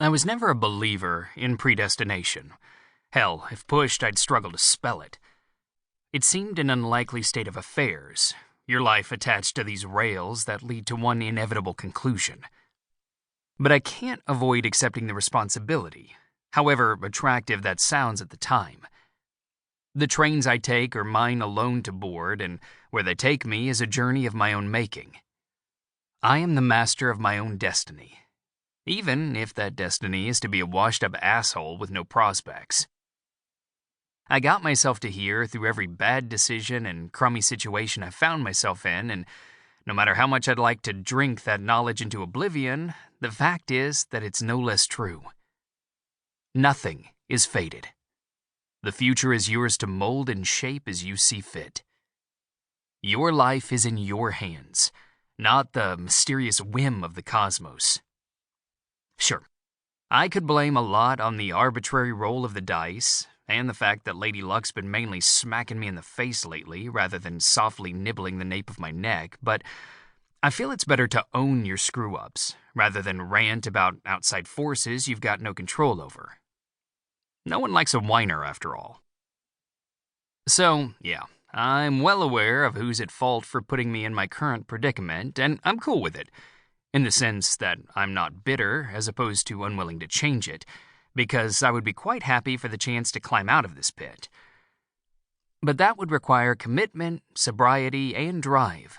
I was never a believer in predestination. Hell, if pushed, I'd struggle to spell it. It seemed an unlikely state of affairs, your life attached to these rails that lead to one inevitable conclusion. But I can't avoid accepting the responsibility, however attractive that sounds at the time. The trains I take are mine alone to board, and where they take me is a journey of my own making. I am the master of my own destiny, even if that destiny is to be a washed-up asshole with no prospects. I got myself to here through every bad decision and crummy situation I found myself in, and no matter how much I'd like to drink that knowledge into oblivion, the fact is that it's no less true. Nothing is fated. The future is yours to mold and shape as you see fit. Your life is in your hands, not the mysterious whim of the cosmos. Sure, I could blame a lot on the arbitrary roll of the dice, and the fact that Lady Luck's been mainly smacking me in the face lately rather than softly nibbling the nape of my neck, but I feel it's better to own your screw-ups rather than rant about outside forces you've got no control over. No one likes a whiner, after all. So, yeah, I'm well aware of who's at fault for putting me in my current predicament, and I'm cool with it, in the sense that I'm not bitter as opposed to unwilling to change it, because I would be quite happy for the chance to climb out of this pit. But that would require commitment, sobriety, and drive,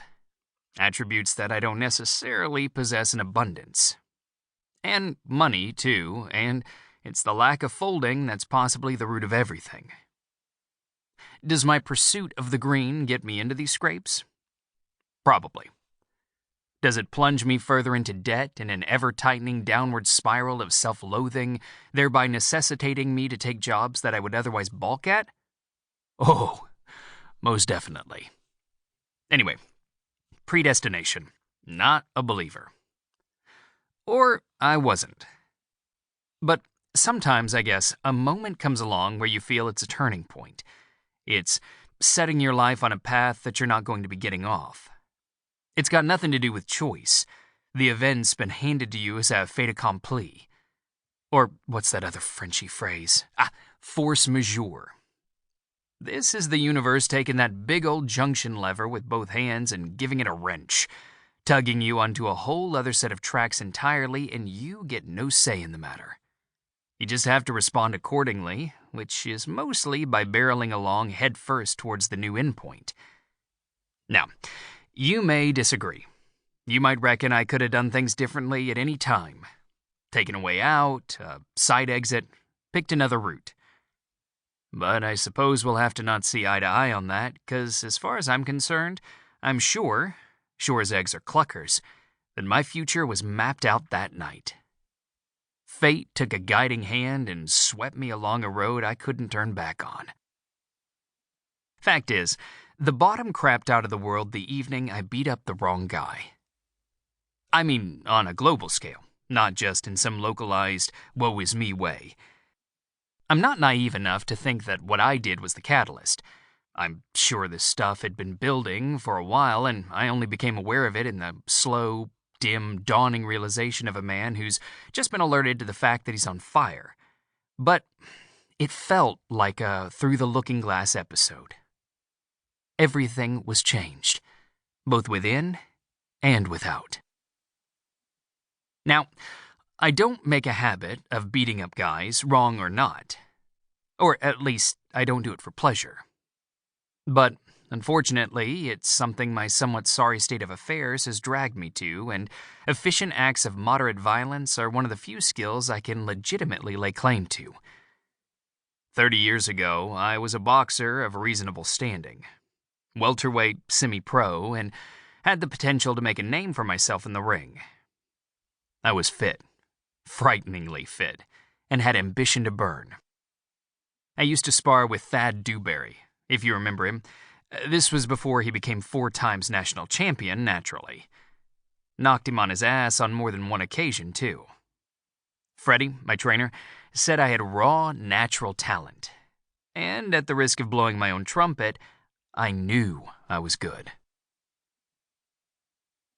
attributes that I don't necessarily possess in abundance. And money, too, and it's the lack of folding that's possibly the root of everything. Does my pursuit of the green get me into these scrapes? Probably. Does it plunge me further into debt and an ever-tightening downward spiral of self-loathing, thereby necessitating me to take jobs that I would otherwise balk at? Oh, most definitely. Anyway, predestination. Not a believer. Or I wasn't. But sometimes, I guess, a moment comes along where you feel it's a turning point. It's setting your life on a path that you're not going to be getting off. It's got nothing to do with choice. The event's been handed to you as a fait accompli. Or what's that other Frenchy phrase? Force majeure. This is the universe taking that big old junction lever with both hands and giving it a wrench, tugging you onto a whole other set of tracks entirely, and you get no say in the matter. You just have to respond accordingly, which is mostly by barreling along headfirst towards the new endpoint. Now, you may disagree. You might reckon I could have done things differently at any time. Taken a way out, a side exit, picked another route. But I suppose we'll have to not see eye to eye on that, because as far as I'm concerned, I'm sure as eggs are cluckers, that my future was mapped out that night. Fate took a guiding hand and swept me along a road I couldn't turn back on. Fact is, the bottom crapped out of the world the evening I beat up the wrong guy. I mean, on a global scale, not just in some localized, woe-is-me way. I'm not naive enough to think that what I did was the catalyst. I'm sure this stuff had been building for a while, and I only became aware of it in the slow, dim, dawning realization of a man who's just been alerted to the fact that he's on fire. But it felt like a through-the-looking-glass episode. Everything was changed, both within and without. Now, I don't make a habit of beating up guys, wrong or not. Or at least, I don't do it for pleasure. But, unfortunately, it's something my somewhat sorry state of affairs has dragged me to, and efficient acts of moderate violence are one of the few skills I can legitimately lay claim to. 30 years ago, I was a boxer of reasonable standing. Welterweight, semi-pro, and had the potential to make a name for myself in the ring. I was fit. Frighteningly fit, and had ambition to burn. I used to spar with Thad Dewberry, if you remember him. This was before he became 4 times national champion, naturally. Knocked him on his ass on more than one occasion, too. Freddie, my trainer, said I had raw, natural talent. And at the risk of blowing my own trumpet, I knew I was good.